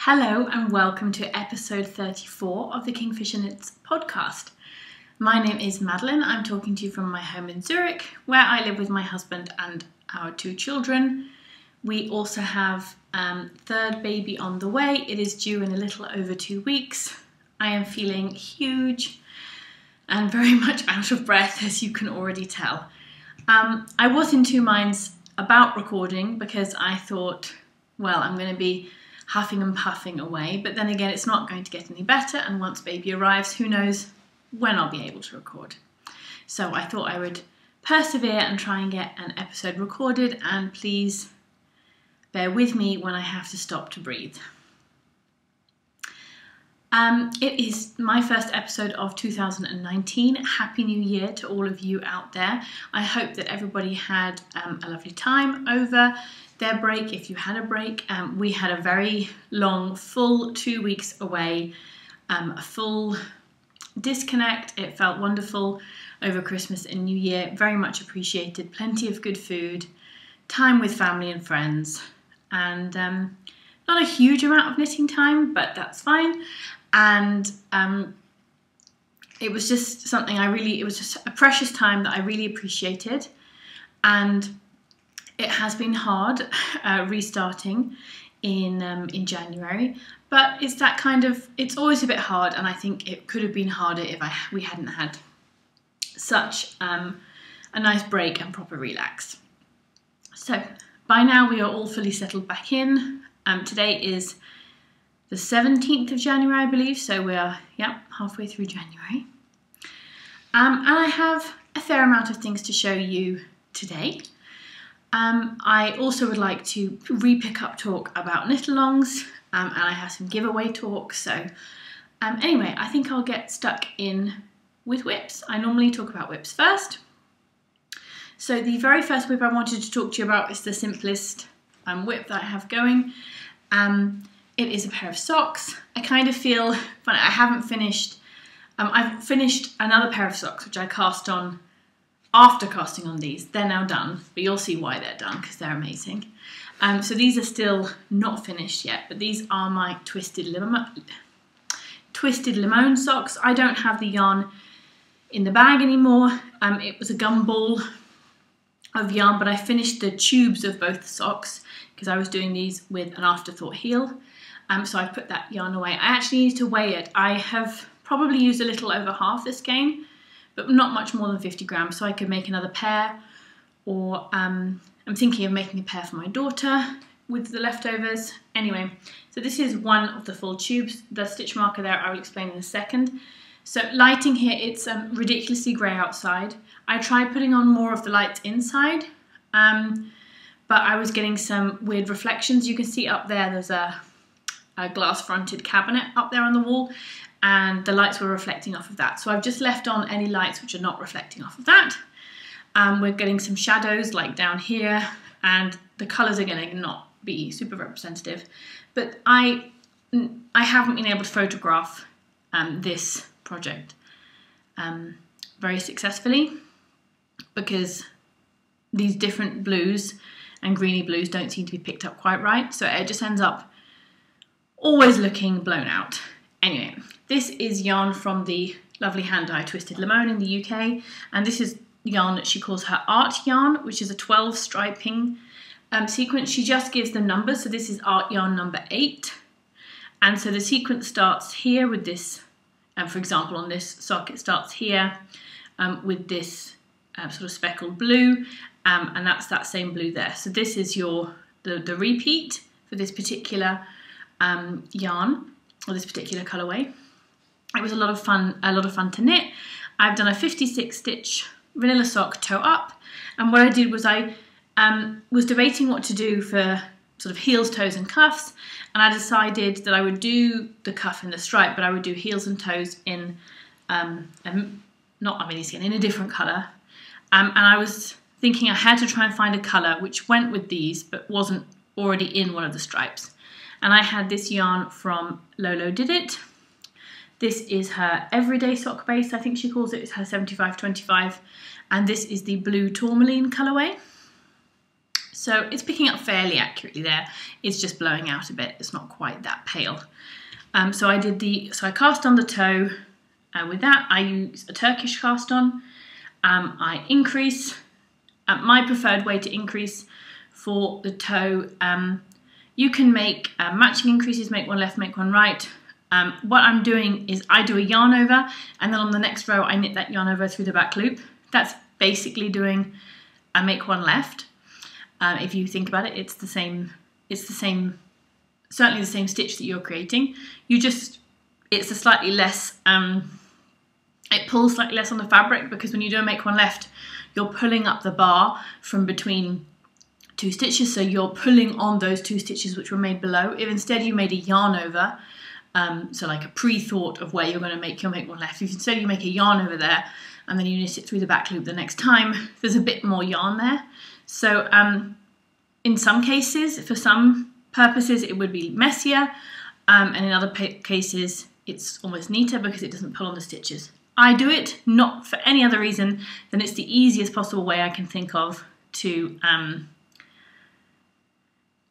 Hello and welcome to episode 34 of the Kingfisher Knits podcast. My name is Madeleine. I'm talking to you from my home in Zurich, where I live with my husband and our 2 children. We also have third baby on the way. It is due in a little over 2 weeks. I am feeling huge and very much out of breath, as you can already tell. I was in 2 minds about recording because I thought, well, I'm going to be huffing and puffing away, but then again it's not going to get any better, and once baby arrives, who knows when I'll be able to record. So I thought I would persevere and try and get an episode recorded, and please bear with me when I have to stop to breathe. It is my first episode of 2019. Happy New Year to all of you out there. I hope that everybody had a lovely time over their break. If you had a break, we had a very long, full 2 weeks away, a full disconnect. It felt wonderful over Christmas and New Year, very much appreciated. Plenty of good food, time with family and friends, and not a huge amount of knitting time, but that's fine. And it was just something it was just a precious time that I really appreciated. And it has been hard restarting in January, but it's that kind of, it's always a bit hard, and I think it could have been harder if we hadn't had such a nice break and proper relax. So by now we are all fully settled back in. Today is the 17th of January, I believe, so we are, halfway through January. And I have a fair amount of things to show you today. I also would like to re-pick up talk about knit-alongs, and I have some giveaway talk. So anyway, I think I'll get stuck in with whips. I normally talk about whips first. So the very first whip I wanted to talk to you about is the simplest whip that I have going. It is a pair of socks. I kind of feel, but I haven't finished, I've finished another pair of socks which I cast on after casting on these. They're now done, but you'll see why they're done because they're amazing. So these are still not finished yet, but these are my twisted limone socks. I don't have the yarn in the bag anymore. It was a gumball of yarn, but I finished the tubes of both socks because I was doing these with an afterthought heel. So I put that yarn away. I actually need to weigh it. I have probably used a little over half this skein, but not much more than 50 grams, so I could make another pair, or I'm thinking of making a pair for my daughter with the leftovers. Anyway, so this is one of the full tubes. The stitch marker there I will explain in a second. So lighting here, it's ridiculously grey outside. I tried putting on more of the lights inside, but I was getting some weird reflections. You can see up there, there's a glass-fronted cabinet up there on the wall, and the lights were reflecting off of that. So I've just left on any lights which are not reflecting off of that. We're getting some shadows like down here, and the colours are going to not be super representative. But I haven't been able to photograph this project very successfully because these different blues and greeny blues don't seem to be picked up quite right. So it just ends up always looking blown out. Anyway, this is yarn from the lovely hand-dyed Twisted Limone in the UK, and this is yarn that she calls her art yarn, which is a 12 striping sequence. She just gives the numbers, so this is art yarn number 8, and so the sequence starts here with this, for example on this sock it starts here with this sort of speckled blue, and that's that same blue there. So this is the repeat for this particular yarn, or this particular colourway. It was a lot of fun to knit. I've done a 56 stitch vanilla sock toe up, and what I did was I was debating what to do for sort of heels, toes and cuffs, and I decided that I would do the cuff in the stripe, but I would do heels and toes in not a mini skein, in a different colour, and I was thinking I had to try and find a colour which went with these but wasn't already in one of the stripes. And I had this yarn from Lolo Did It. This is her everyday sock base, I think she calls it. It's her 75-25, and this is the blue tourmaline colourway. So it's picking up fairly accurately there. It's just blowing out a bit. It's not quite that pale. So I cast on the toe. With that, I use a Turkish cast on. I increase. My preferred way to increase for the toe, you can make matching increases, make one left, make one right. What I'm doing is I do a yarn over, and then on the next row I knit that yarn over through the back loop. That's basically doing a make one left. If you think about it, it's the same, certainly the same stitch that you're creating. It's a slightly less, it pulls slightly less on the fabric, because when you do a make one left, you're pulling up the bar from between two stitches, so you're pulling on those two stitches which were made below. If instead you made a yarn over, so like a pre-thought of where you're going to make your make one left, if instead you make a yarn over there and then you knit it through the back loop the next time, there's a bit more yarn there. So in some cases, for some purposes, it would be messier, and in other cases it's almost neater because it doesn't pull on the stitches. I do it not for any other reason than it's the easiest possible way I can think of to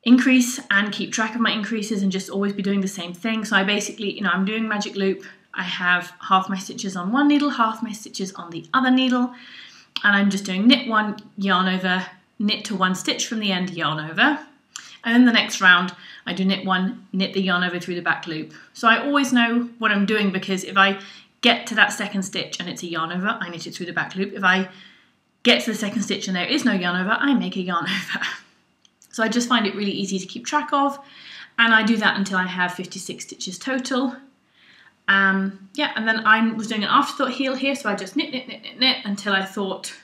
increase and keep track of my increases and just always be doing the same thing. So I basically, I'm doing magic loop. I have half my stitches on one needle, half my stitches on the other needle, and I'm just doing knit one, yarn over, knit to one stitch from the end, yarn over. And then the next round, I do knit one, knit the yarn over through the back loop. So I always know what I'm doing, because if I get to that second stitch and it's a yarn over, I knit it through the back loop. If I get to the second stitch and there is no yarn over, I make a yarn over. So I just find it really easy to keep track of, and I do that until I have 56 stitches total. Yeah, and then I was doing an afterthought heel here, so I just knit, knit, knit, knit, knit until I thought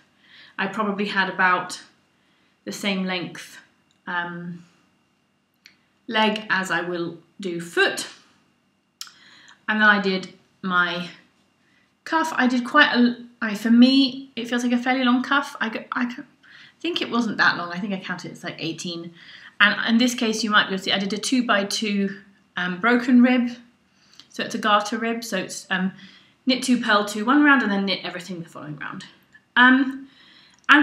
I probably had about the same length leg as I will do foot. And then I did my cuff. I did quite a, for me, it feels like a fairly long cuff. I think it wasn't that long. I think I counted it's like 18. And in this case, you might be able to see I did a 2x2 broken rib. So it's a garter rib. So it's knit 2, purl 2 one round, and then knit everything the following round. And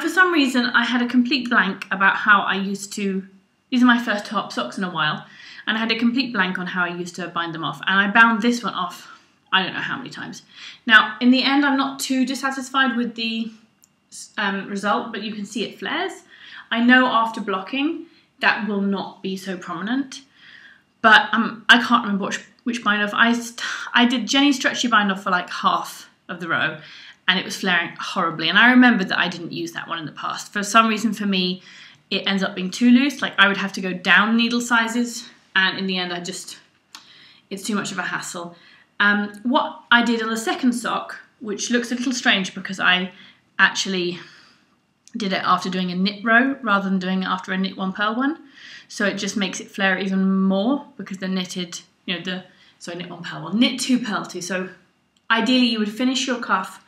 for some reason, I had a complete blank about how I used to, these are my first top socks in a while, and I had a complete blank on how I used to bind them off. And I bound this one off, I don't know how many times. Now, in the end, I'm not too dissatisfied with the result, but you can see it flares. I know after blocking, that will not be so prominent, but I can't remember which bind off. I did Jenny's stretchy bind off for like half of the row, and it was flaring horribly. And I remembered that I didn't use that one in the past. For some reason, for me, it ends up being too loose. Like I would have to go down needle sizes, and in the end, it's too much of a hassle. What I did on the second sock, which looks a little strange because I actually did it after doing a knit row rather than doing it after a knit one, purl one. So it just makes it flare even more because the knitted, knit one, purl one, knit 2, purl 2. So ideally you would finish your cuff,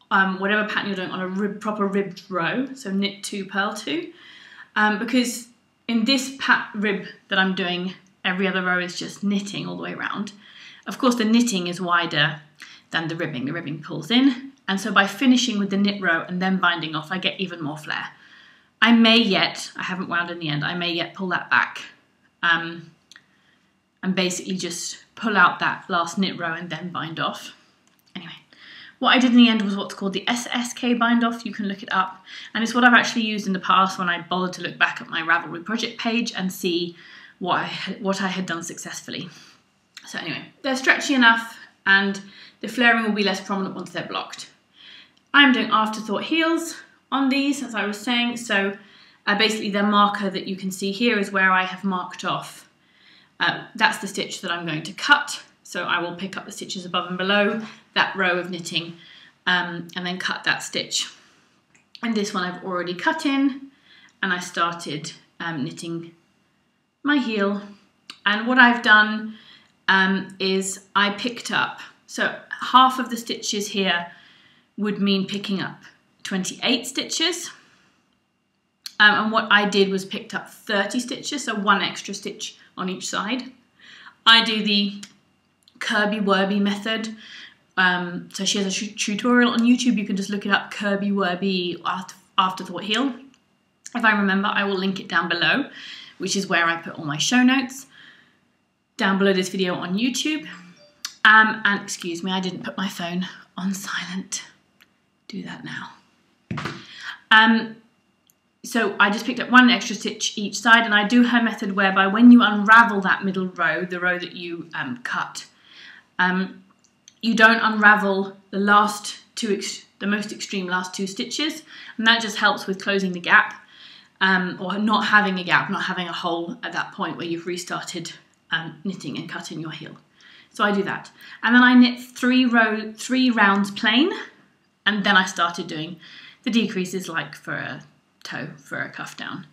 whatever pattern you're doing, on a proper ribbed row. So knit 2, purl 2. Because in this rib that I'm doing, every other row is just knitting all the way around. Of course, the knitting is wider than the ribbing. The ribbing pulls in. And so by finishing with the knit row and then binding off, I get even more flare. I may yet, I haven't wound in the end, I may yet pull that back and basically just pull out that last knit row and then bind off. Anyway, what I did in the end was what's called the SSK bind off. You can look it up. And it's what I've actually used in the past when I bothered to look back at my Ravelry project page and see what I had done successfully. So anyway, they're stretchy enough and the flaring will be less prominent once they're blocked. I'm doing afterthought heels on these, as I was saying. So basically the marker that you can see here is where I have marked off. That's the stitch that I'm going to cut. So I will pick up the stitches above and below that row of knitting and then cut that stitch. And this one I've already cut in, and I started knitting my heel. And what I've done is I picked up, so half of the stitches here would mean picking up 28 stitches. And what I did was picked up 30 stitches, so 1 extra stitch on each side. I do the Kirby Werby method. So she has a tutorial on YouTube. You can just look it up, Kirby Werby afterthought heel. If I remember, I will link it down below, which is where I put all my show notes, down below this video on YouTube. And excuse me, I didn't put my phone on silent. Do that now. So I just picked up one extra stitch each side, and I do her method whereby when you unravel that middle row, the row that you cut, you don't unravel the last two, the most extreme last two stitches, and that just helps with closing the gap, or not having a gap, not having a hole at that point where you've restarted knitting and cutting your heel. So I do that, and then I knit three rounds plain, and then I started doing the decreases like for a toe, for a cuff down.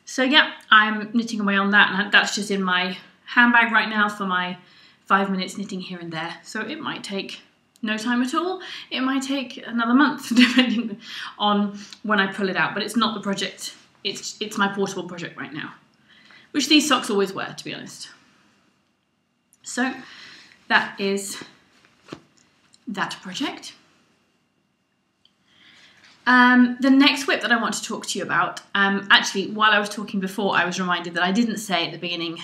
So yeah, I'm knitting away on that, and that's just in my handbag right now for my 5 minutes knitting here and there. So it might take no time at all. It might take another month depending on when I pull it out, but it's not the project. It's my portable project right now, which these socks always were, to be honest. So that is that project. The next whip that I want to talk to you about, actually, while I was talking before, I was reminded that I didn't say at the beginning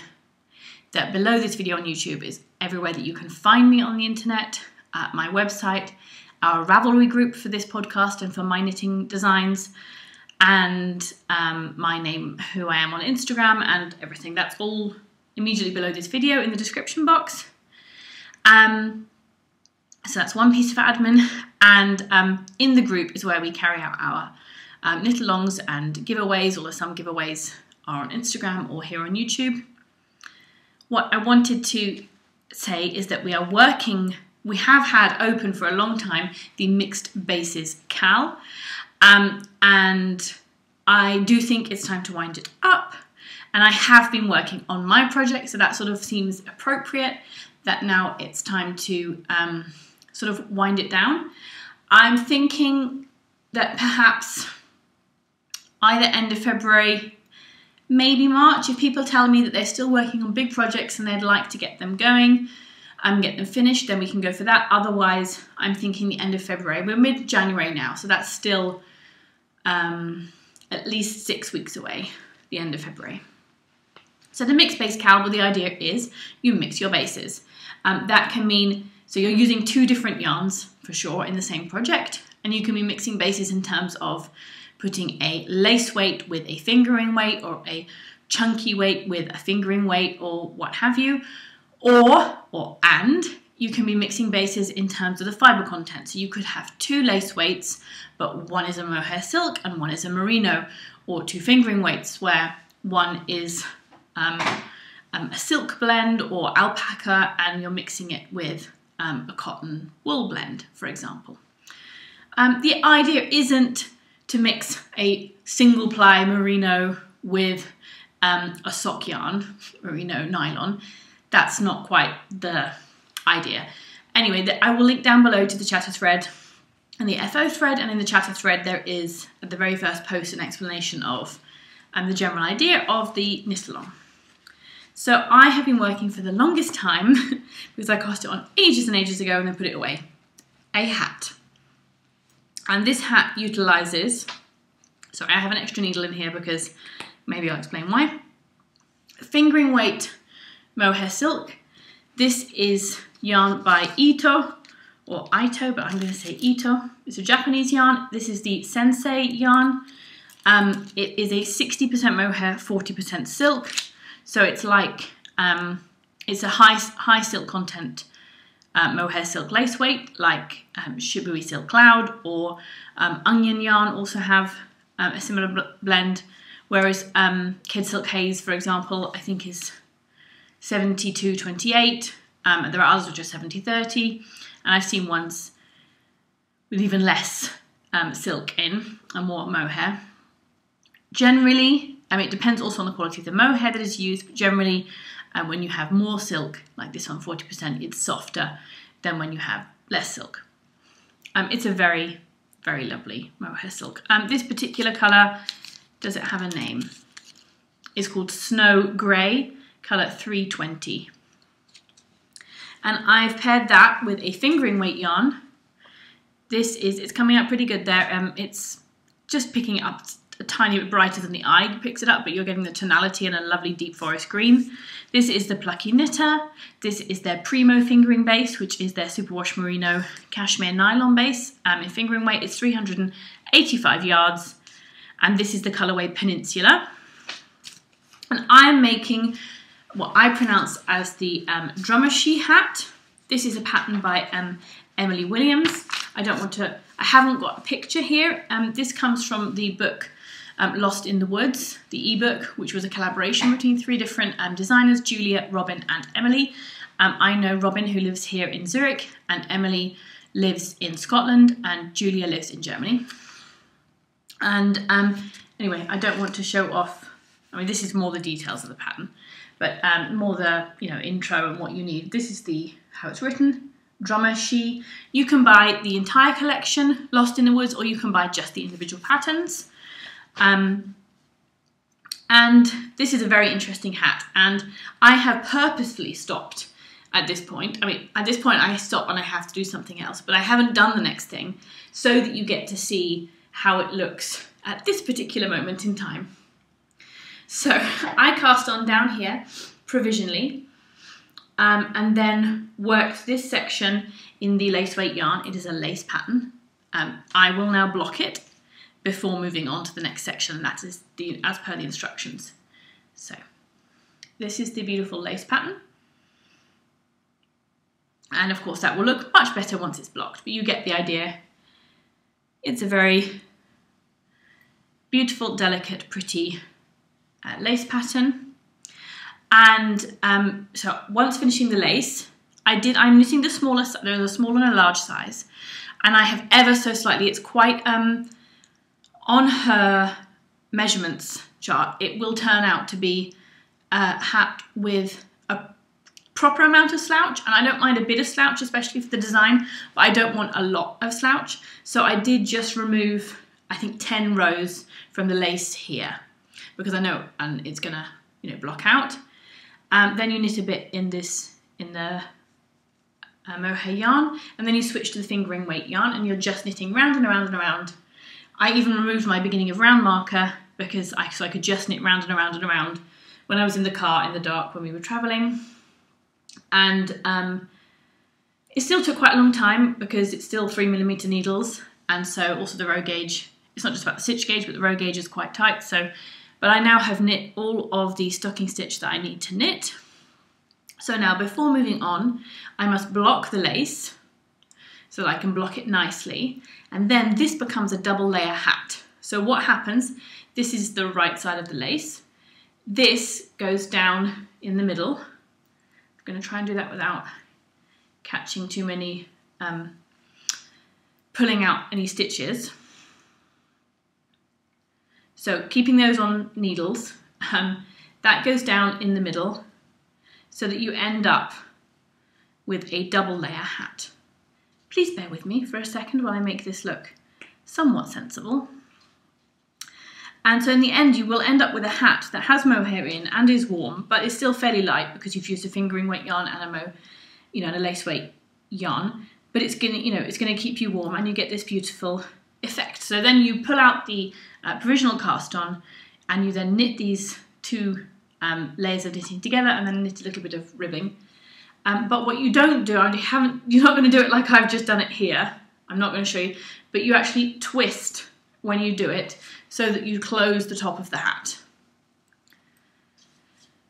that below this video on YouTube is everywhere that you can find me on the internet, my website, our Ravelry group for this podcast and for my knitting designs, and my name, who I am on Instagram, and everything. That's all immediately below this video in the description box. So that's one piece of admin, and in the group is where we carry out our knit-alongs and giveaways, although some giveaways are on Instagram or here on YouTube. What I wanted to say is that we have had open for a long time the mixed bases cal, and I do think it's time to wind it up, and I have been working on my project, so that sort of seems appropriate that now it's time to sort of wind it down. I'm thinking that perhaps either end of February, maybe March, if people tell me that they're still working on big projects and they'd like to get them going and get them finished, then we can go for that. Otherwise, I'm thinking the end of February. We're mid-January now, so that's still at least 6 weeks away, the end of February. So the mixed base cal, well, the idea is you mix your bases. That can mean, so you're using two different yarns for sure in the same project, and you can be mixing bases in terms of putting a lace weight with a fingering weight, or a chunky weight with a fingering weight, or what have you, and you can be mixing bases in terms of the fibre content. So you could have two lace weights, but one is a mohair silk and one is a merino, or two fingering weights where one is a silk blend or alpaca, and you're mixing it with a cotton wool blend, for example. The idea isn't to mix a single ply merino with a sock yarn, merino nylon. That's not quite the idea. Anyway, I will link down below to the chatter thread and the FO thread, and in the chatter thread there is, at the very first post, an explanation of the general idea of the knit-along. So I have been working for the longest time, because I cast it on ages and ages ago and then put it away, a hat. And this hat utilises, sorry, I have an extra needle in here because maybe I'll explain why. Fingering weight mohair silk. This is yarn by Ito, or Ito, but I'm going to say Ito. It's a Japanese yarn. This is the Sensei yarn. It is a 60% mohair, 40% silk. So it's like, it's a high silk content mohair silk lace weight, like Shibui Silk Cloud or Onion yarn also have a similar blend, whereas Kid Silk Haze, for example, I think is 72-28, and there are others which are 70-30, and I've seen ones with even less silk in and more mohair. Generally, I mean, it depends also on the quality of the mohair that is used, but generally when you have more silk, like this one, 40%, it's softer than when you have less silk. It's a very, very lovely mohair silk. This particular colour, does it have a name? It's called Snow Grey, colour 320. And I've paired that with a fingering weight yarn. It's coming out pretty good there. It's just picking it up a tiny bit brighter than the eye picks it up, but you're getting the tonality and a lovely deep forest green. This is the Plucky Knitter. This is their Primo fingering base, which is their Superwash Merino Cashmere Nylon base. In fingering weight, it's 385 yards. And this is the colourway Peninsula. And I'm making what I pronounce as the Drummer-She hat. This is a pattern by Emily Williams. I haven't got a picture here. This comes from the book Lost in the Woods, the ebook, which was a collaboration between 3 different designers, Julia, Robin and Emily. I know Robin, who lives here in Zurich, and Emily lives in Scotland, and Julia lives in Germany. And anyway, I don't want to show off, I mean, this is more the details of the pattern, but more the intro and what you need. This is how it's written, Drummer-She. You can buy the entire collection, Lost in the Woods, or you can buy just the individual patterns. And this is a very interesting hat, and I have purposefully stopped at this point. I mean, at this point I stop when I have to do something else, but I haven't done the next thing so that you get to see how it looks at this particular moment in time. So I cast on down here provisionally and then worked this section in the lace weight yarn. It is a lace pattern. I will now block it before moving on to the next section, and that is as per the instructions. So this is the beautiful lace pattern. And of course that will look much better once it's blocked, but you get the idea. It's a very beautiful, delicate, pretty lace pattern. And so once finishing the lace, I'm knitting the smaller, there's a small and a large size, and I have ever so slightly, it's quite, on her measurements chart, it will turn out to be a hat with a proper amount of slouch, and I don't mind a bit of slouch, especially for the design, but I don't want a lot of slouch. So I did just remove, I think, 10 rows from the lace here, because I know and it's gonna block out. Then you knit a bit in the mohair yarn, and then you switch to the fingering weight yarn, and you're just knitting round and around and around. I even removed my beginning of round marker because so I could just knit round and around and around when I was in the car in the dark when we were travelling. And it still took quite a long time because it's still 3mm needles, and so also the row gauge, it's not just about the stitch gauge, but the row gauge is quite tight. But I now have knit all of the stocking stitch that I need to knit. So now before moving on, I must block the lace so that I can block it nicely. And then this becomes a double layer hat. So what happens, this is the right side of the lace. This goes down in the middle. I'm going to try and do that without catching too many, pulling out any stitches. So keeping those on needles, that goes down in the middle so that you end up with a double layer hat. Please bear with me for a second while I make this look somewhat sensible. And so in the end, you will end up with a hat that has mohair in and is warm, but is still fairly light because you've used a fingering weight yarn and a lace weight yarn. But it's gonna keep you warm, and you get this beautiful effect. So then you pull out the provisional cast on, and you then knit these 2 layers of knitting together, and then knit a little bit of ribbing. But what you don't do, you're not going to do it like I've just done it here. I'm not going to show you, but you actually twist when you do it so that you close the top of the hat.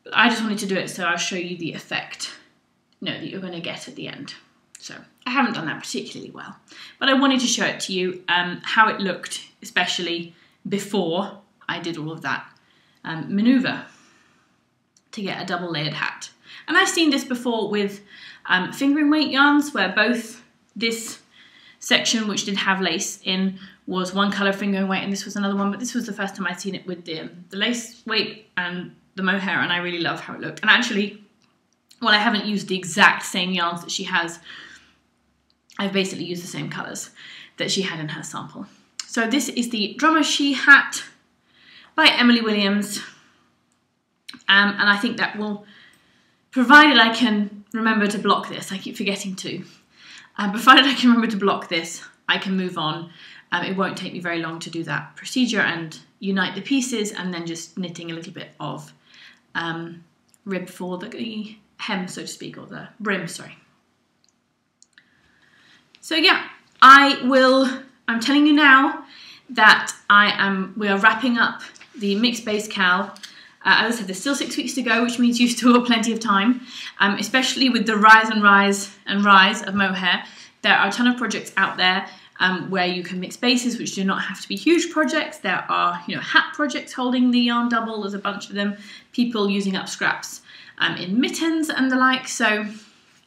But I just wanted to do it so I'll show you the effect, that you're going to get at the end. So I haven't done that particularly well, but I wanted to show it to you how it looked, especially before I did all of that maneuver to get a double layered hat. And I've seen this before with fingering weight yarns, where both this section, which did have lace in, was one colour fingering weight, and this was another one, but this was the first time I'd seen it with the lace weight and the mohair, and I really love how it looked. And actually, well, I haven't used the exact same yarns that she has. I've basically used the same colours that she had in her sample. So this is the Drummer-She hat by Emily Williams, and I think that will, provided I can remember to block this, I keep forgetting to, provided I can remember to block this, I can move on. It won't take me very long to do that procedure, and unite the pieces, and then just knitting a little bit of rib for the hem, so to speak, or the brim, sorry. So yeah, I'm telling you now that we are wrapping up the mixed base cowl. As I said, there's still 6 weeks to go, which means you've still got plenty of time, especially with the rise of mohair. There are a ton of projects out there where you can mix bases, which do not have to be huge projects. There are, hat projects holding the yarn double. There's a bunch of them. People using up scraps in mittens and the like. So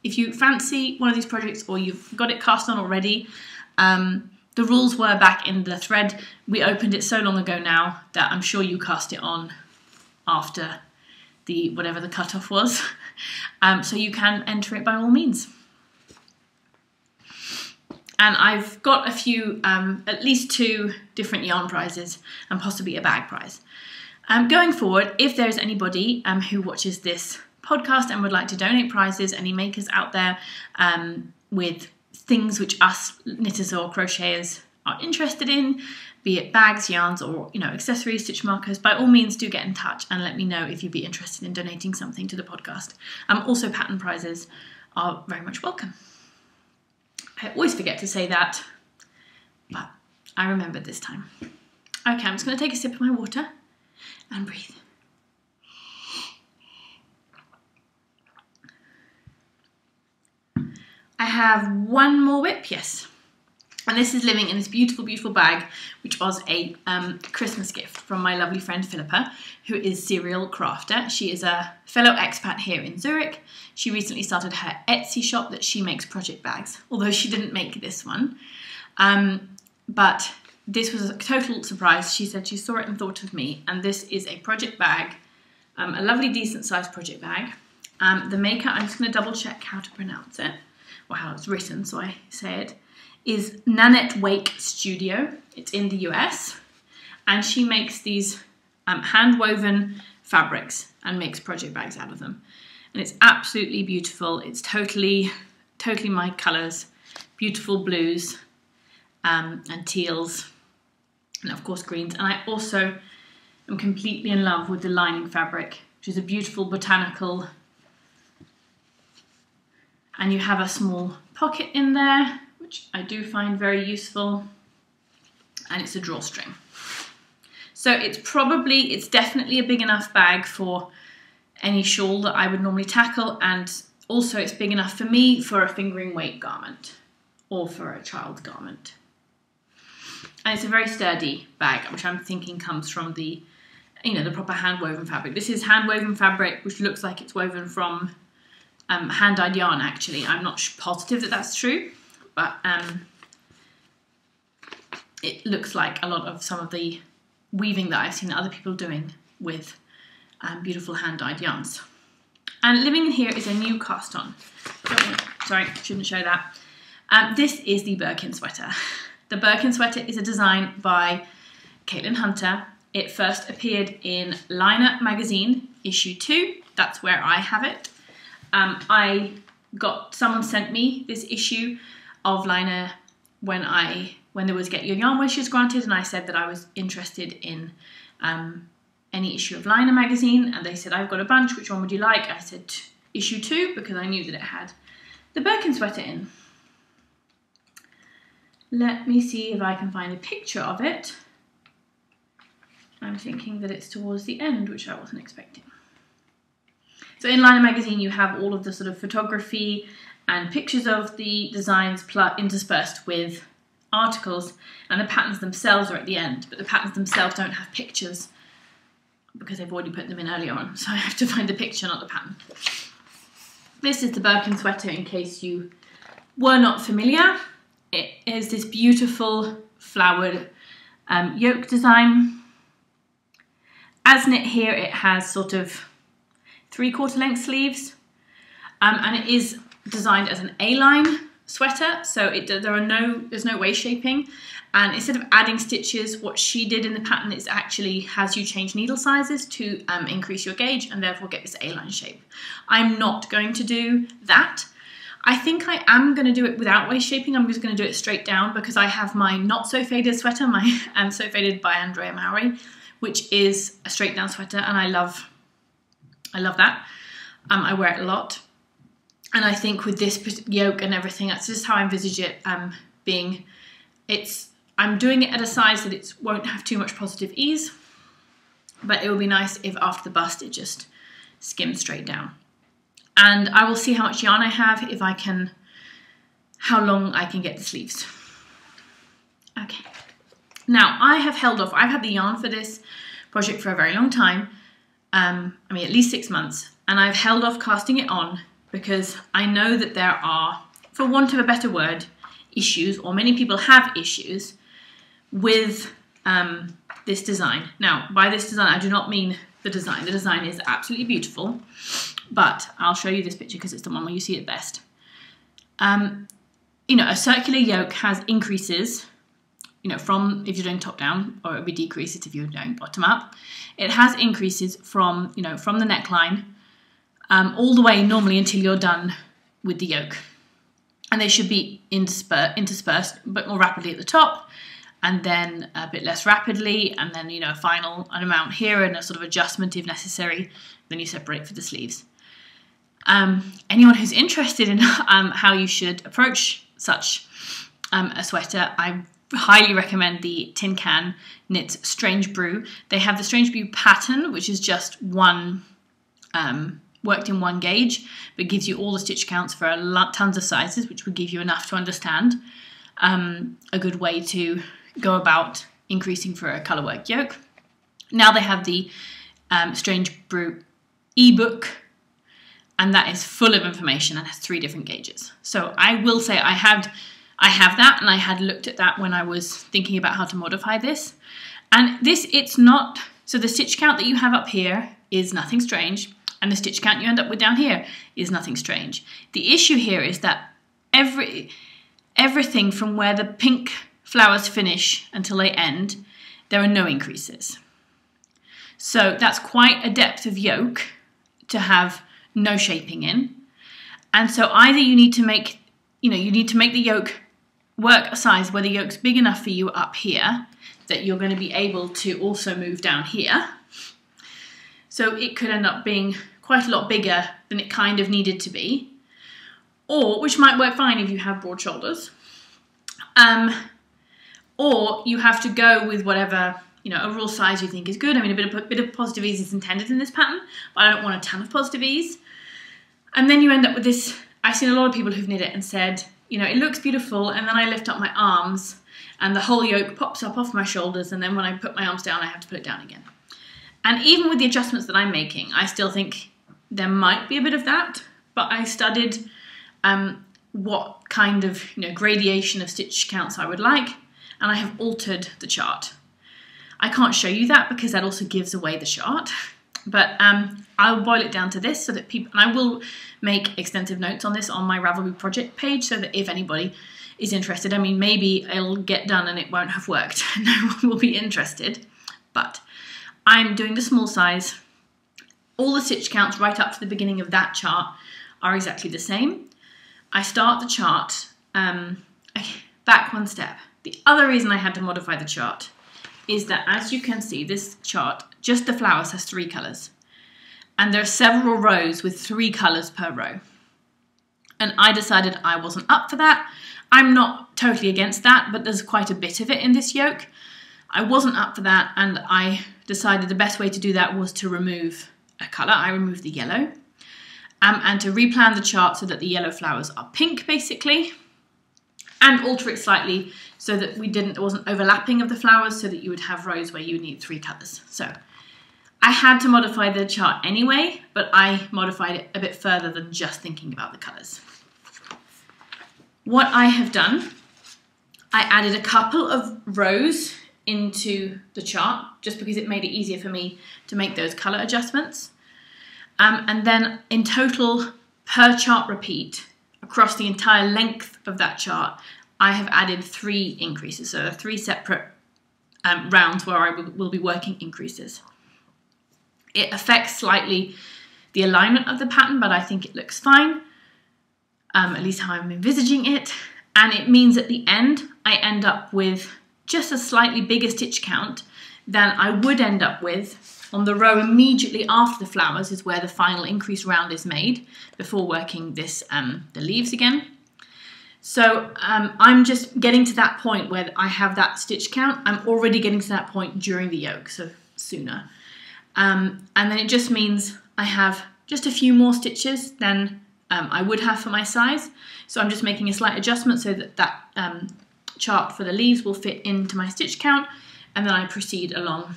if you fancy one of these projects, or you've got it cast on already, the rules were back in the thread. We opened it so long ago now that I'm sure you cast it on after whatever the cutoff was. So you can enter it by all means. And I've got a few, at least 2 different yarn prizes and possibly a bag prize. Going forward, if there's anybody who watches this podcast and would like to donate prizes, any makers out there with things which us knitters or crocheters are interested in, be it bags, yarns, or accessories, stitch markers, by all means do get in touch and let me know if you'd be interested in donating something to the podcast. Also, pattern prizes are very much welcome. I always forget to say that, but I remembered this time. Okay, I'm just going to take a sip of my water and breathe. I have one more whip, yes. And this is living in this beautiful, beautiful bag, which was a Christmas gift from my lovely friend Philippa, who is Serial Crafter. She is a fellow expat here in Zurich. She recently started her Etsy shop that she makes project bags, although she didn't make this one. But this was a total surprise. She said she saw it and thought of me, and this is a project bag, a lovely, decent sized project bag. The maker, I'm just going to double check how to pronounce it, or how it's written, so I say it, is Nanette Wake Studio. It's in the US, and she makes these hand-woven fabrics and makes project bags out of them. And it's absolutely beautiful. It's totally my colours, beautiful blues and teals, and of course greens. And I also am completely in love with the lining fabric, which is a beautiful botanical, and you have a small pocket in there, which I do find very useful, and it's a drawstring. So it's definitely a big enough bag for any shawl that I would normally tackle, and also it's big enough for me for a fingering weight garment or for a child garment. And it's a very sturdy bag, which I'm thinking comes from the proper hand-woven fabric. This is hand-woven fabric, which looks like it's woven from hand-dyed yarn, actually. I'm not positive that that's true, but it looks like a lot of some of the weaving that I've seen other people doing with beautiful hand-dyed yarns. And living in here is a new cast on. Sorry, shouldn't show that. This is the Birkin sweater. The Birkin sweater is a design by Caitlin Hunter. It first appeared in Liner magazine, issue 2. That's where I have it. Someone sent me this issue of Liner when there was Get Your Yarn Wishes granted, and I said that I was interested in any issue of Liner magazine, and they said, I've got a bunch, which one would you like? I said issue 2, because I knew that it had the Birkin sweater in. Let me see if I can find a picture of it. I'm thinking that it's towards the end, which I wasn't expecting. So in Liner magazine, you have all of the sort of photography and pictures of the designs interspersed with articles, and the patterns themselves are at the end, but the patterns themselves don't have pictures because they've already put them in earlier on, so I have to find the picture, not the pattern. This is the Birkin sweater, in case you were not familiar. It is this beautiful flowered yoke design. As knit here, it has sort of 3/4 length sleeves, and it is designed as an A-line sweater, so there's no waist shaping, and instead of adding stitches, what she did in the pattern is actually has you change needle sizes to increase your gauge and therefore get this A-line shape. I'm not going to do that. I think I am going to do it without waist shaping. I'm just going to do it straight down because I have my Not So Faded sweater, my So Faded by Andrea Mowry, which is a straight down sweater, and I love that. I wear it a lot. And I think with this yoke and everything, that's just how I envisage it being. I'm doing it at a size that it won't have too much positive ease, but it would be nice if after the bust it just skimmed straight down. And I will see how much yarn I have, how long I can get the sleeves. Okay. Now I have held off. I've had the yarn for this project for a very long time. I mean, at least 6 months, and I've held off casting it on because I know that there are, for want of a better word, issues, or many people have issues with this design. Now, by this design, I do not mean the design. The design is absolutely beautiful, but I'll show you this picture because it's the one where you see it best. You know, a circular yoke has increases, you know, from, if you're doing top down, or it would be decreases if you're doing bottom up. It has increases from, you know, from the neckline all the way normally until you're done with the yoke. And they should be interspersed a bit more rapidly at the top, and then a bit less rapidly, and then, you know, a final amount here and a sort of adjustment if necessary. Then you separate for the sleeves. Anyone who's interested in how you should approach such a sweater, I highly recommend the Tin Can Knits Strange Brew. They have the Strange Brew pattern, which is just one worked in one gauge, but gives you all the stitch counts for tons of sizes, which would give you enough to understand a good way to go about increasing for a colourwork yoke. Now they have the Strange Brew ebook, and that is full of information and has 3 different gauges. So I will say I have that, and I had looked at that when I was thinking about how to modify this. And this, it's not, so the stitch count that you have up here is nothing strange, and the stitch count you end up with down here is nothing strange. The issue here is that everything from where the pink flowers finish until they end, there are no increases. So that's quite a depth of yoke to have no shaping in. And so either you need to make, you know, you need to make the yoke work a size where the yoke's big enough for you up here that you're going to be able to also move down here. So it could end up being quite a lot bigger than it kind of needed to be, or, which might work fine if you have broad shoulders, or you have to go with whatever, you know, overall size you think is good. I mean, a bit of positive ease is intended in this pattern, but I don't want a ton of positive ease. And then you end up with this. I've seen a lot of people who've knit it and said, you know, it looks beautiful, and then I lift up my arms and the whole yoke pops up off my shoulders, and then when I put my arms down, I have to put it down again. And even with the adjustments that I'm making, I still think there might be a bit of that, but I studied what kind of, you know, gradation of stitch counts I would like, and I have altered the chart. I can't show you that because that also gives away the chart, but I'll boil it down to this so that people, and I will make extensive notes on this on my Ravelry project page so that if anybody is interested, I mean, maybe it'll get done and it won't have worked, no one will be interested, but I'm doing the small size. All the stitch counts right up to the beginning of that chart are exactly the same. I start the chart back one step. The other reason I had to modify the chart is that, as you can see, this chart, just the flowers has 3 colours. And there are several rows with 3 colours per row. And I decided I wasn't up for that. I'm not totally against that, but there's quite a bit of it in this yoke. I wasn't up for that, and I decided the best way to do that was to remove a colour. I removed the yellow, and to replan the chart so that the yellow flowers are pink, basically, and alter it slightly so that there wasn't overlapping of the flowers, so that you would have rows where you would need 3 colours. So I had to modify the chart anyway, but I modified it a bit further than just thinking about the colours. What I have done, I added a couple of rows into the chart just because it made it easier for me to make those colour adjustments. And then in total, per chart repeat, across the entire length of that chart, I have added 3 increases. So 3 separate rounds where I will be working increases. It affects slightly the alignment of the pattern, but I think it looks fine, at least how I'm envisaging it. And it means at the end, I end up with just a slightly bigger stitch count then I would end up with, on the row immediately after the flowers is where the final increase round is made before working this the leaves again. So I'm just getting to that point where I have that stitch count. I'm already getting to that point during the yoke, so sooner. And then it just means I have just a few more stitches than I would have for my size. So I'm just making a slight adjustment so that that chart for the leaves will fit into my stitch count, and then I proceed along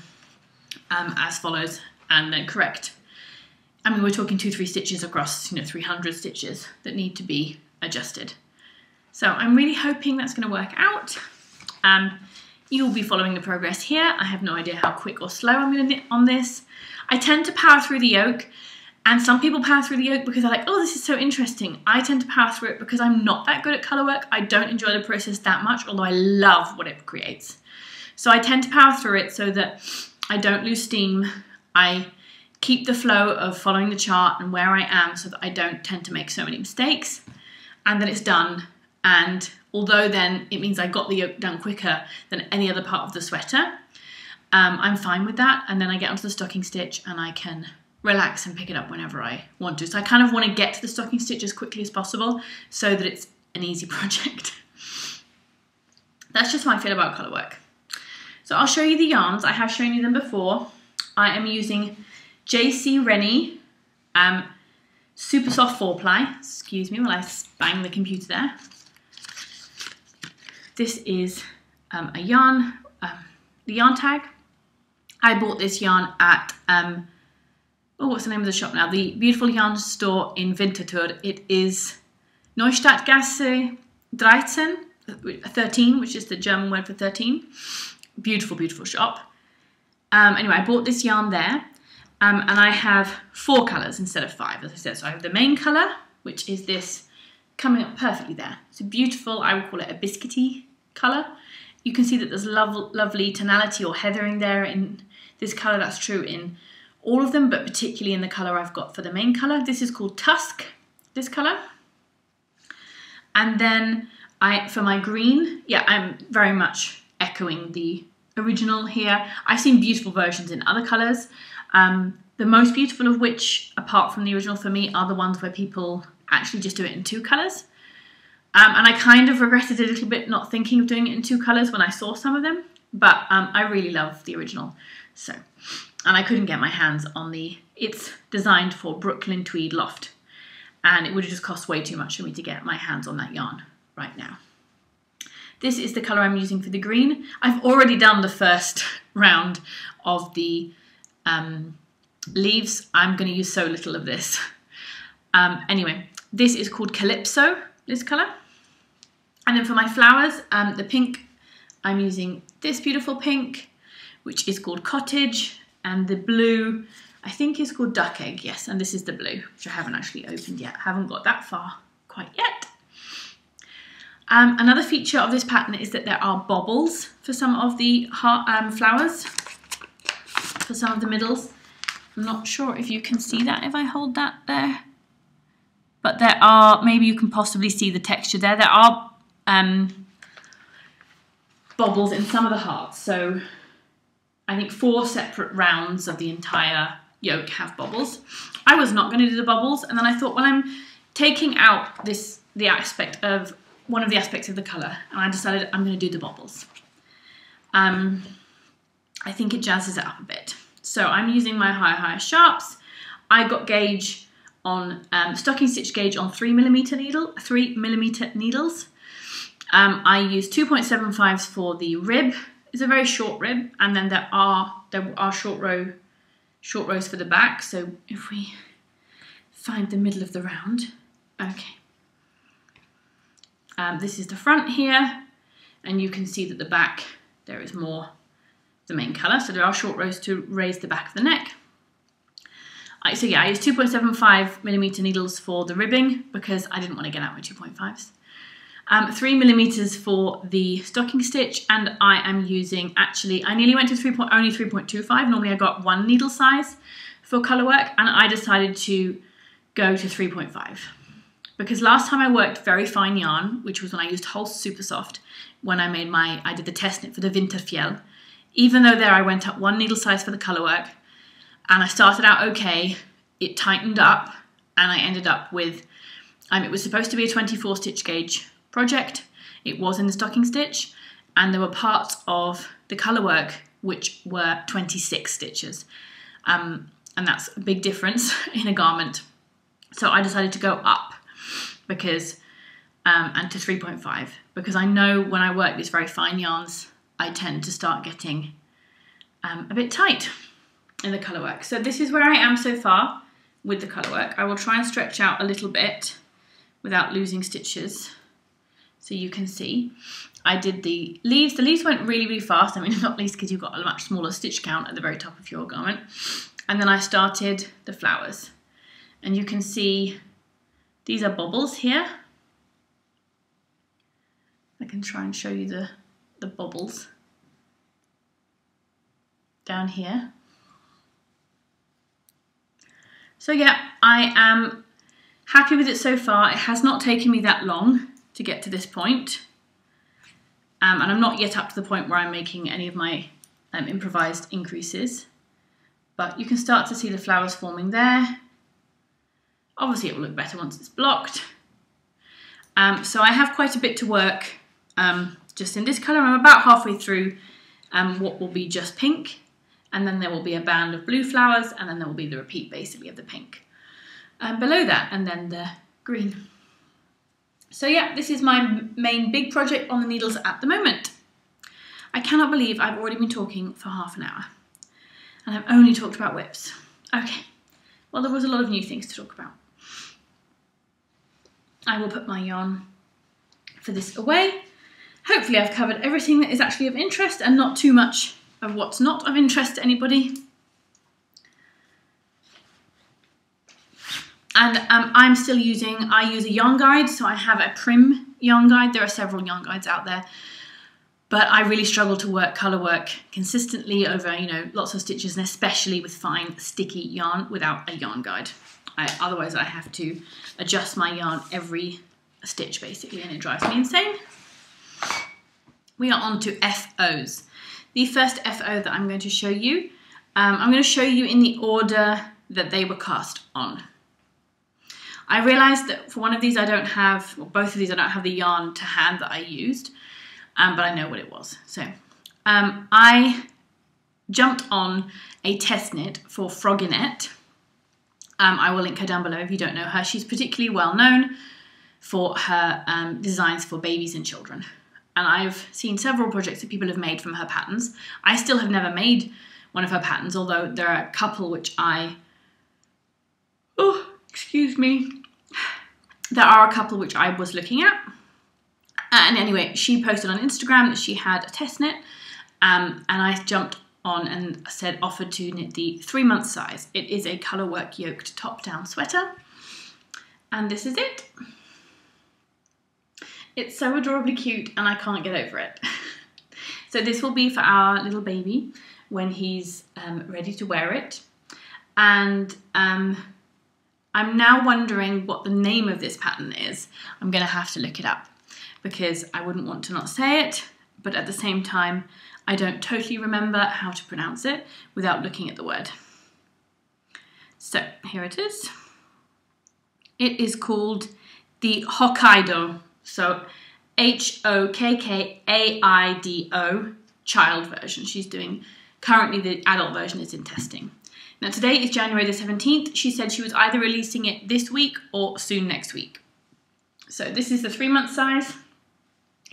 as follows and then correct. I mean, we're talking 2-3 stitches across, 300 stitches that need to be adjusted. So I'm really hoping that's going to work out. You'll be following the progress here. I have no idea how quick or slow I'm going to knit on this. I tend to power through the yoke, and some people power through the yoke because they're like, oh, this is so interesting. I tend to power through it because I'm not that good at colour work. I don't enjoy the process that much, although I love what it creates. So I tend to power through it so that I don't lose steam. I keep the flow of following the chart and where I am so that I don't tend to make so many mistakes, and then it's done. And although then it means I got the yoke done quicker than any other part of the sweater, I'm fine with that. And then I get onto the stocking stitch and I can relax and pick it up whenever I want to. So I kind of want to get to the stocking stitch as quickly as possible so that it's an easy project. That's just how I feel about colour work. So I'll show you the yarns. I have shown you them before. I am using JC Rennie Super Soft 4-ply. Excuse me while I bang the computer there. This is a yarn, the yarn tag. I bought this yarn at, oh, what's the name of the shop now? The beautiful yarn store in Windsor. It is Neustadtgasse 13, which is the German word for 13. Beautiful, beautiful shop. Anyway, I bought this yarn there, and I have 4 colours instead of 5, as I said. So I have the main colour, which is this coming up perfectly there. It's a beautiful, I would call it a biscuity colour. You can see that there's lovely tonality or heathering there in this colour. That's true in all of them, but particularly in the colour I've got for the main colour. This is called Tusk, this colour. And then for my green, yeah, I'm very much echoing the original here. I've seen beautiful versions in other colours. The most beautiful of which, apart from the original for me, are the ones where people actually just do it in 2 colours. And I kind of regretted a little bit not thinking of doing it in 2 colours when I saw some of them, but I really love the original. So, and I couldn't get my hands on it's designed for Brooklyn Tweed Loft, and it would have just cost way too much for me to get my hands on that yarn right now. This is the colour I'm using for the green. I've already done the first round of the leaves. I'm going to use so little of this. Anyway, this is called Calypso, this colour. And then for my flowers, the pink, I'm using this beautiful pink, which is called Cottage, and the blue, I think is called Duck Egg, yes, and this is the blue, which I haven't actually opened yet. I haven't got that far quite yet. Another feature of this pattern is that there are bobbles for some of the flowers, for some of the middles. I'm not sure if you can see that if I hold that there, but there are, maybe you can possibly see the texture there. There are bobbles in some of the hearts, so I think 4 separate rounds of the entire yoke have bobbles. I was not going to do the bobbles, and then I thought, well, I'm taking out the aspect of one of the aspects of the colour, and I decided I'm going to do the bobbles. I think it jazzes it up a bit. So I'm using my higher sharps. I got gauge on stocking stitch gauge on 3mm needles. I use 2.75s for the rib. It's a very short rib, and then there are short rows for the back. So if we find the middle of the round, okay. This is the front here, and you can see that the back, there is more the main colour, so there are short rows to raise the back of the neck. So yeah, I used 2.75mm needles for the ribbing because I didn't want to get out my 2.5s. 3mm for the stocking stitch, and I am using, actually, I nearly went to only 3.25. Normally I got 1 needle size for colour work, and I decided to go to 3.5. Because last time I worked very fine yarn, which was when I used whole super soft, when I did the test knit for the Winterfjell, even though there I went up 1 needle size for the colour work, and I started out okay, it tightened up, and I ended up with, it was supposed to be a 24 stitch gauge project. It was in the stocking stitch, and there were parts of the colour work which were 26 stitches. And that's a big difference in a garment. So I decided to go up because, and to 3.5, because I know when I work these very fine yarns, I tend to start getting a bit tight in the colour work. So this is where I am so far with the colour work. I will try and stretch out a little bit without losing stitches so you can see. I did the leaves. The leaves went really, really fast. I mean, not least because you've got a much smaller stitch count at the very top of your garment. And then I started the flowers. And you can see these are bobbles here. I can try and show you the bobbles down here. So yeah, I am happy with it so far. It has not taken me that long to get to this point. And I'm not yet up to the point where I'm making any of my improvised increases. But you can start to see the flowers forming there. Obviously it will look better once it's blocked. So I have quite a bit to work just in this colour. I'm about halfway through what will be just pink. And then there will be a band of blue flowers, and then there will be the repeat basically of the pink below that, and then the green. So yeah, this is my main big project on the needles at the moment. I cannot believe I've already been talking for half an hour, and I've only talked about whips. Okay, well there was a lot of new things to talk about. I will put my yarn for this away. Hopefully I've covered everything that is actually of interest and not too much of what's not of interest to anybody. And I'm still I use a yarn guide, so I have a Prim yarn guide. There are several yarn guides out there, but I really struggle to work colour work consistently over, you know, lots of stitches, and especially with fine sticky yarn without a yarn guide. Otherwise I have to adjust my yarn every stitch basically, and it drives me insane. We are on to FOs. The first FO that I'm going to show you, I'm going to show you in the order that they were cast on. I realised that for one of these I don't have, or both of these I don't have the yarn to hand that I used, but I know what it was. So I jumped on a test knit for Frogginette. I will link her down below if you don't know her. She's particularly well known for her designs for babies and children. And I've seen several projects that people have made from her patterns. I still have never made one of her patterns, although there are a couple which there are a couple which I was looking at. And anyway, she posted on Instagram that she had a test knit, and I jumped on and offered to knit the 3-month size. It is a colour work yoked top-down sweater, and this is it. It's so adorably cute and I can't get over it. So this will be for our little baby when he's ready to wear it. And I'm now wondering what the name of this pattern is. I'm going to have to look it up because I wouldn't want to not say it, but at the same time I don't totally remember how to pronounce it without looking at the word. So here it is. It is called the Hokkaido. So Hokkaido child version. She's doing, currently the adult version is in testing. Now today is January the 17th. She said she was either releasing it this week or soon next week. So this is the 3-month size.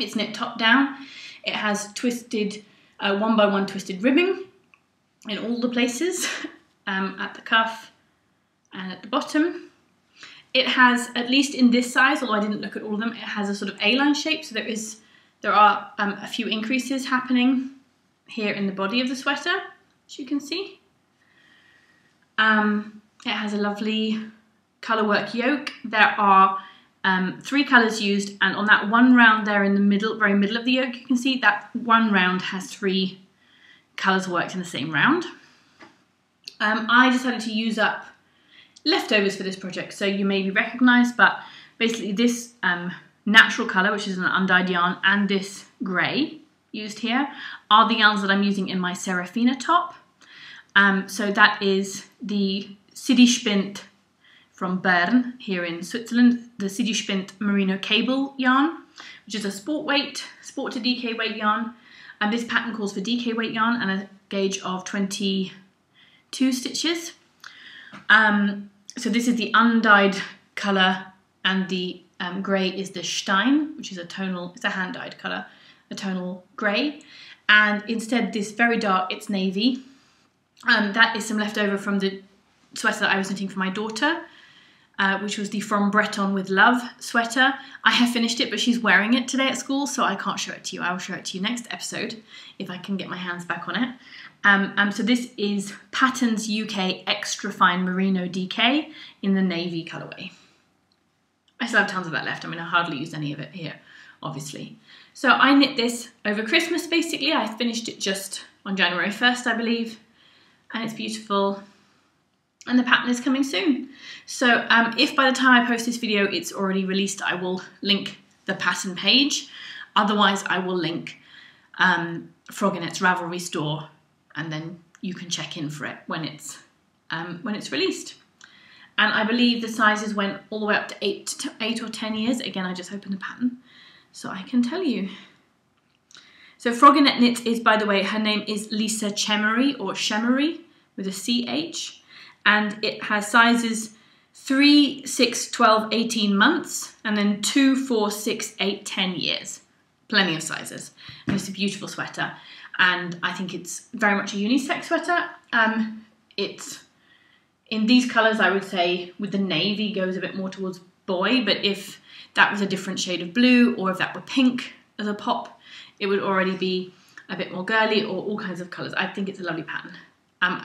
It's knit top down. It has twisted, 1x1 twisted ribbing in all the places, at the cuff and at the bottom. It has, at least in this size, although I didn't look at all of them, it has a sort of A-line shape, so there are a few increases happening here in the body of the sweater, as you can see. It has a lovely colour work yoke. There are 3 colours used, and on that one round there in the middle, very middle of the yoke, you can see that one round has 3 colours worked in the same round. I decided to use up leftovers for this project, so you may be recognised, but basically this natural colour, which is an undyed yarn, and this grey, used here are the yarns that I'm using in my Serafina top. So that is the Sidi Spint from Bern here in Switzerland, the Sidi Spint merino cable yarn, which is a sport to DK weight yarn. And this pattern calls for DK weight yarn and a gauge of 22 stitches. So this is the undyed colour, and the grey is the Stein, which is it's a hand-dyed colour, a tonal grey. And instead this very dark, it's navy. That is some leftover from the sweater that I was knitting for my daughter, which was the From Breton with Love sweater. I have finished it, but she's wearing it today at school, so I can't show it to you. I will show it to you next episode if I can get my hands back on it. So this is Patterns UK Extra Fine Merino DK in the navy colourway. I still have tons of that left. I mean, I hardly used any of it here, obviously. So I knit this over Christmas, basically. I finished it just on January 1st, I believe, and it's beautiful. And the pattern is coming soon. So if by the time I post this video it's already released, I will link the pattern page. Otherwise, I will link Froginette's Ravelry store, and then you can check in for it when it's released. And I believe the sizes went all the way up to 8 or 10 years. Again, I just opened the pattern, so I can tell you. So Froginette Knits is, by the way, her name is Lisa Chemery, or Chemery with a CH. And it has sizes 3, 6, 12, 18 months, and then 2, 4, 6, 8, 10 years. Plenty of sizes. And it's a beautiful sweater. And I think it's very much a unisex sweater. It's in these colours, I would say, with the navy, goes a bit more towards boy, but if that was a different shade of blue, or if that were pink as a pop, it would already be a bit more girly, or all kinds of colours. I think it's a lovely pattern.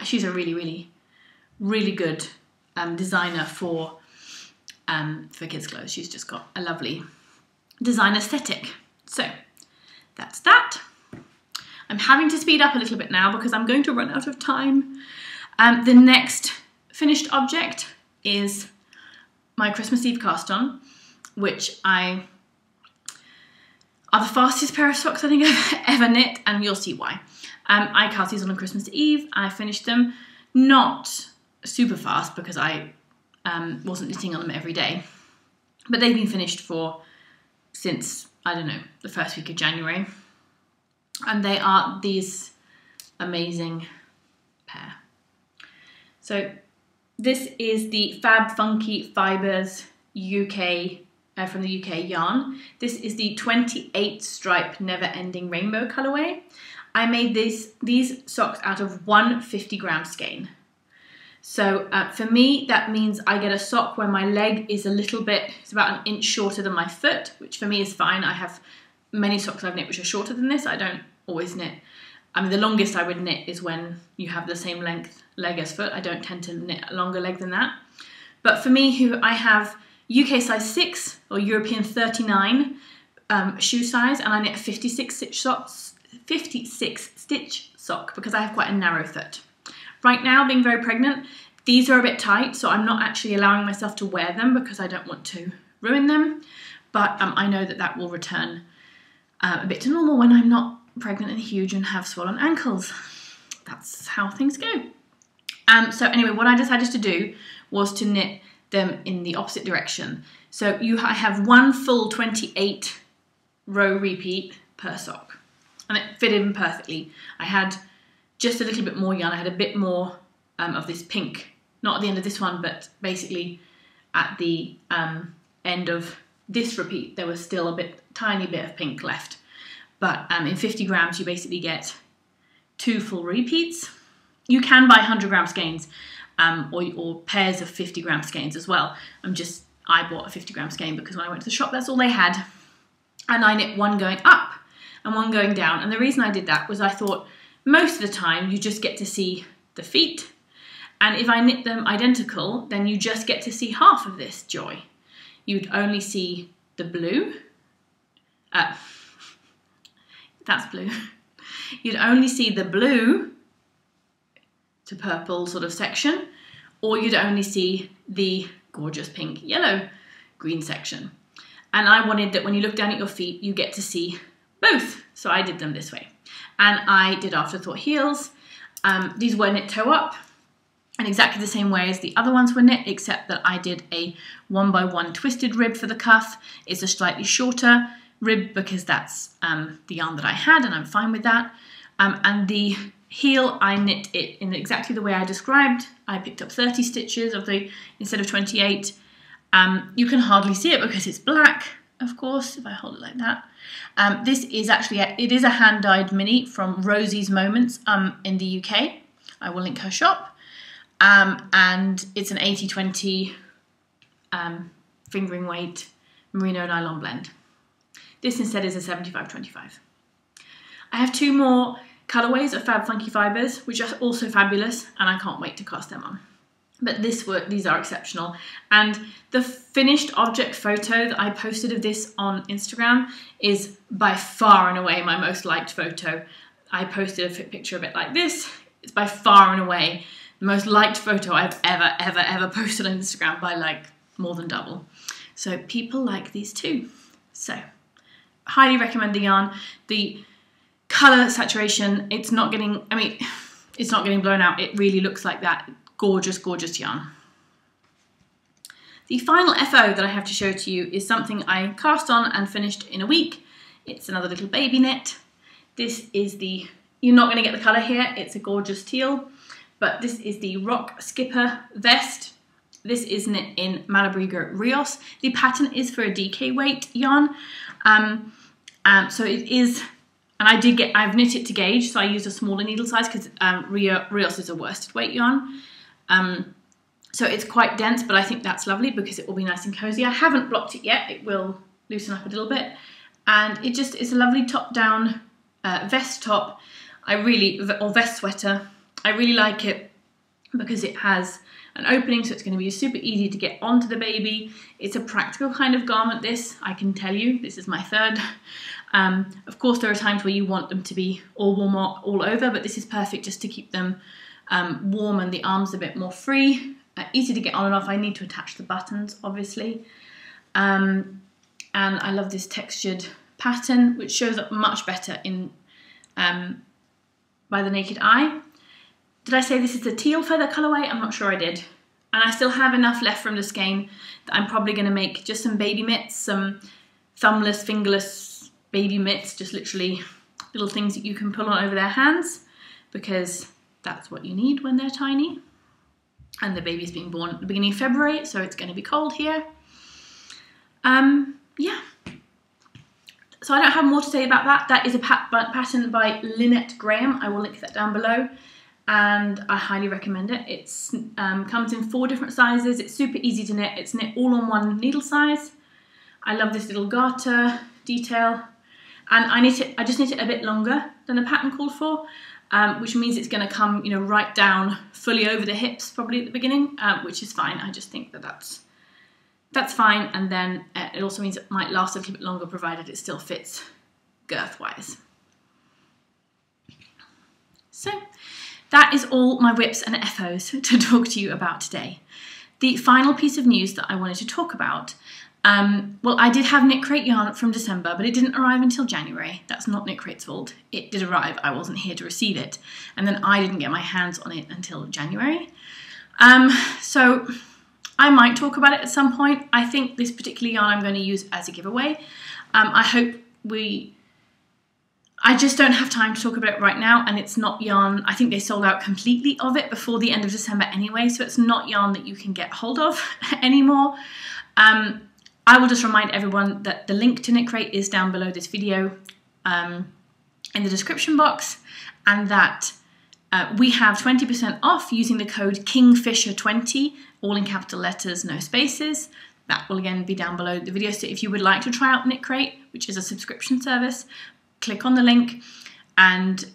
She's a really good designer for kids' clothes. She's just got a lovely design aesthetic. So that's that. I'm having to speed up a little bit now because I'm going to run out of time. The next finished object is my Christmas Eve cast on, which are the fastest pair of socks I think I've ever knit, and you'll see why. I cast these on Christmas Eve. I finished them not super fast because I wasn't knitting on them every day, but they've been finished since, I don't know, the first week of January, and they are these amazing pair. So this is the Fab Funky Fibres UK from the UK yarn. This is the 28 stripe Never Ending Rainbow colourway. I made these socks out of 150 gram skein. So for me, that means I get a sock where my leg is it's about an inch shorter than my foot, which for me is fine. I have many socks I've knit which are shorter than this. I don't always knit. I mean, the longest I would knit is when you have the same length leg as foot. I don't tend to knit a longer leg than that. But for me, I have UK size 6 or European 39 shoe size, and I knit a 56 stitch sock because I have quite a narrow foot. Right now, being very pregnant, these are a bit tight, so I'm not actually allowing myself to wear them because I don't want to ruin them. But I know that will return a bit to normal when I'm not pregnant and huge and have swollen ankles. That's how things go. So anyway, what I decided to do was to knit them in the opposite direction. So I have one full 28 row repeat per sock, and it fit in perfectly. I had just a little bit more yarn. I had a bit more of this pink, not at the end of this one, but basically at the end of this repeat, there was still tiny bit of pink left. But in 50 grams, you basically get 2 full repeats. You can buy 100 gram skeins or pairs of 50 gram skeins as well. I bought a 50 gram skein because when I went to the shop, that's all they had. And I knit one going up and one going down. And the reason I did that was I thought most of the time you just get to see the feet. And if I knit them identical, then you just get to see half of this joy. You'd only see the blue. That's blue. You'd only see the blue to purple sort of section, or you'd only see the gorgeous pink, yellow, green section. And I wanted that when you look down at your feet, you get to see both. So I did them this way. And I did Afterthought heels. These were knit toe up, in exactly the same way as the other ones were knit, except that I did a 1x1 twisted rib for the cuff. It's a slightly shorter rib because that's the yarn that I had, and I'm fine with that. And the heel, I knit it in exactly the way I described. I picked up 30 stitches instead of 28. You can hardly see it because it's black, of course, if I hold it like that. This is actually, it is a hand-dyed mini from Rosie's Moments in the UK. I will link her shop. And it's an 80-20 fingering weight merino nylon blend. This instead is a 75-25. I have 2 more colourways of Fab Funky Fibres, which are also fabulous, and I can't wait to cast them on. But these are exceptional. And the finished object photo that I posted of this on Instagram is by far and away my most liked photo. I posted a picture of it like this. It's by far and away the most liked photo I've ever posted on Instagram, by like more than double. So people like these too. So highly recommend the yarn. The colour saturation, it's not getting blown out. It really looks like that. Gorgeous, gorgeous yarn. The final FO that I have to show to you is something I cast on and finished in a week. It's another little baby knit. This is you're not going to get the colour here, it's a gorgeous teal. But this is the Rock Skipper vest. This is knit in Malabrigo Rios. The pattern is for a DK weight yarn. So it is, and I've knit it to gauge, so I used a smaller needle size because Rios is a worsted weight yarn. So it's quite dense, but I think that's lovely because it will be nice and cozy. I haven't blocked it yet. It will loosen up a little bit. And it's a lovely top-down vest top. Or vest sweater. I really like it because it has an opening, so it's going to be super easy to get onto the baby. It's a practical kind of garment, this, I can tell you. This is my third. Of course, there are times where you want them to be all warm all over, but this is perfect just to keep them warm and the arms a bit more free. Easy to get on and off. I need to attach the buttons, obviously. And I love this textured pattern, which shows up much better in by the naked eye. Did I say this is the teal feather colourway? I'm not sure I did. And I still have enough left from the skein that I'm probably going to make just some baby mitts, some thumbless, fingerless baby mitts, just literally little things that you can pull on over their hands, because that's what you need when they're tiny. And the baby's being born at the beginning of February, so it's going to be cold here. Yeah. So I don't have more to say about that. That is a pattern by Lynette Graham. I will link that down below. And I highly recommend it. It comes in 4 different sizes. It's super easy to knit. It's knit all on one needle size. I love this little garter detail. And I just knit it a bit longer than the pattern called for, which means it's going to come, right down fully over the hips probably at the beginning, which is fine. I just think that that's fine. And then it also means it might last a little bit longer, provided it still fits girth-wise. So that is all my whips and FOs to talk to you about today. The final piece of news that I wanted to talk about, well, I did have KNITCRATE yarn from December, but it didn't arrive until January. That's not KNITCRATE's fault. It did arrive, I wasn't here to receive it. And then I didn't get my hands on it until January. So I might talk about it at some point. I think this particular yarn I'm going to use as a giveaway. I just don't have time to talk about it right now, and it's not yarn. I think they sold out completely of it before the end of December anyway, so it's not yarn that you can get hold of anymore. I will just remind everyone that the link to KNITCRATE is down below this video in the description box, and that we have 20% off using the code KINGFISHER20, all in capital letters, no spaces. That will again be down below the video, so if you would like to try out KNITCRATE, which is a subscription service, click on the link and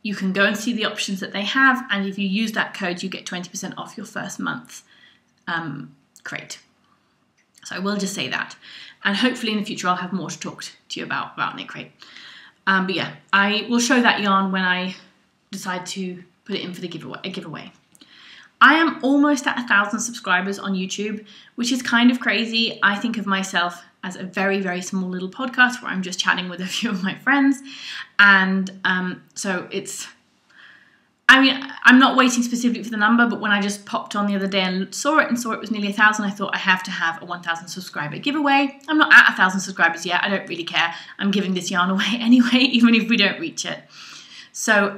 you can go and see the options that they have, and if you use that code you get 20% off your first month crate. So I will just say that, and hopefully in the future I'll have more to talk to you about KNITCRATE. But yeah, I will show that yarn when I decide to put it in for the giveaway. I am almost at 1,000 subscribers on YouTube, which is kind of crazy. I think of myself as a very, very small little podcast where I'm just chatting with a few of my friends. And so it's, I mean, I'm not waiting specifically for the number, but when I just popped on the other day and saw it was nearly 1,000, I thought I have to have a 1,000 subscriber giveaway. I'm not at 1,000 subscribers yet. I don't really care. I'm giving this yarn away anyway, even if we don't reach it. So,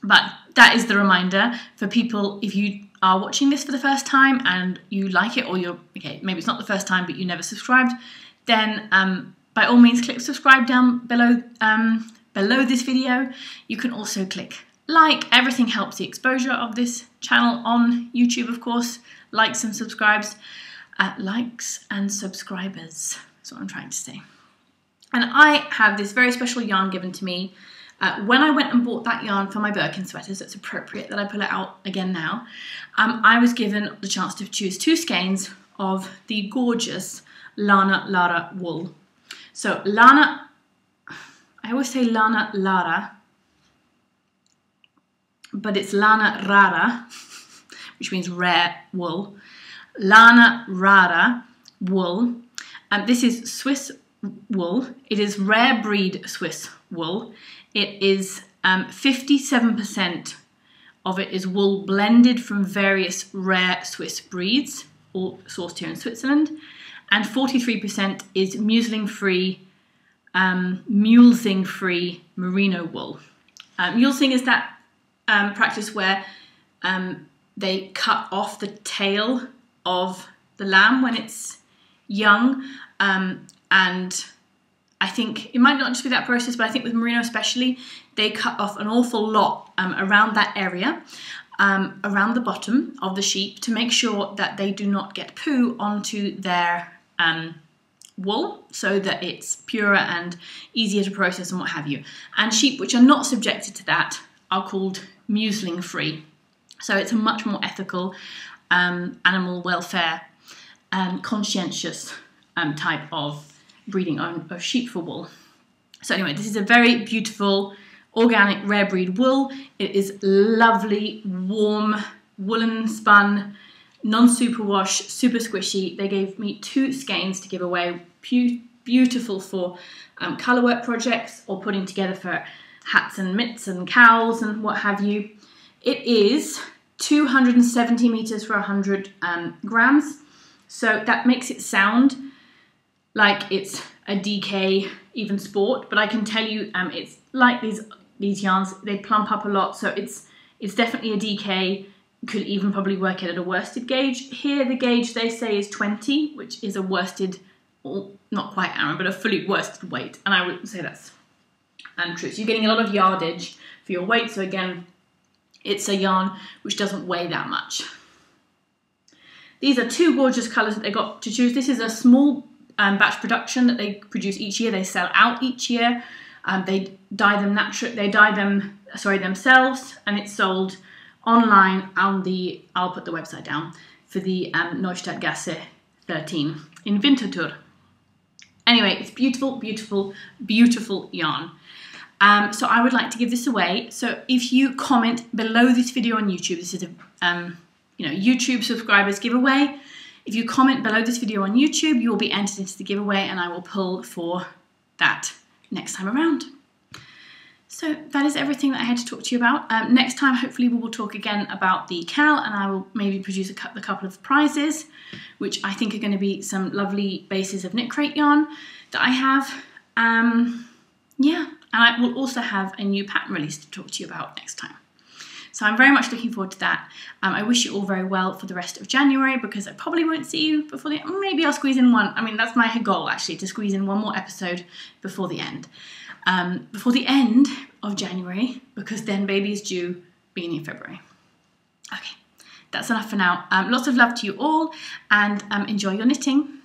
but that is the reminder for people, if you are watching this for the first time and you like it, or you're, okay, maybe it's not the first time, but you never subscribed, then by all means click subscribe down below, below this video. You can also click like. Everything helps the exposure of this channel on YouTube, of course. Likes and subscribes. Likes and subscribers. That's what I'm trying to say. And I have this very special yarn given to me when I went and bought that yarn for my Birkin sweaters. It's appropriate that I pull it out again now. I was given the chance to choose 2 skeins of the gorgeous Lana Lara wool. So Lana, I always say Lana Lara, but it's Lana Rara, which means rare wool. Lana Rara wool. This is Swiss wool. It is rare breed Swiss wool. It is 57% of it is wool blended from various rare Swiss breeds, all sourced here in Switzerland, and 43% is mulesing-free merino wool. Mulesing is that practice where they cut off the tail of the lamb when it's young, and I think it might not just be that process, but I think with merino especially, they cut off an awful lot around that area, around the bottom of the sheep, to make sure that they do not get poo onto their wool, so that it's purer and easier to process and what have you. And sheep which are not subjected to that are called museling free. So it's a much more ethical, animal welfare, conscientious type of breeding of sheep for wool. So anyway, this is a very beautiful, organic, rare breed wool. It is lovely, warm, woolen spun, non-superwash, super squishy. They gave me 2 skeins to give away. Beautiful for colour work projects or putting together for hats and mitts and cowls and what have you. It is 270 meters for 100 grams. So that makes it sound like it's a DK even sport, but I can tell you it's like these yarns, they plump up a lot, so it's definitely a DK. Could even probably work it at a worsted gauge. Here the gauge they say is 20, which is a worsted, or not quite Aran, but a fully worsted weight, and I would say that's true. So you're getting a lot of yardage for your weight, so again, it's a yarn which doesn't weigh that much. These are 2 gorgeous colours that they got to choose. This is a small batch production that they produce each year. They sell out each year. They dye them themselves, and it's sold online on the, I'll put the website down, for the Neustadt Gasse 13 in Winterthur. Anyway, it's beautiful, beautiful, beautiful yarn. So I would like to give this away. So if you comment below this video on YouTube, this is a YouTube subscribers giveaway. If you comment below this video on YouTube, you will be entered into the giveaway, and I will pull for that next time around. So that is everything that I had to talk to you about. Next time, hopefully, we will talk again about the CAL, and I will maybe produce a couple of prizes, which I think are going to be some lovely bases of KNITCRATE yarn that I have. Yeah, and I will also have a new pattern release to talk to you about next time. So I'm very much looking forward to that. I wish you all very well for the rest of January, because I probably won't see you before the, maybe I'll squeeze in one. I mean, that's my goal actually, to squeeze in one more episode before the end. Before the end of January, because then baby is due beginning of February. Okay, that's enough for now. Lots of love to you all, and enjoy your knitting.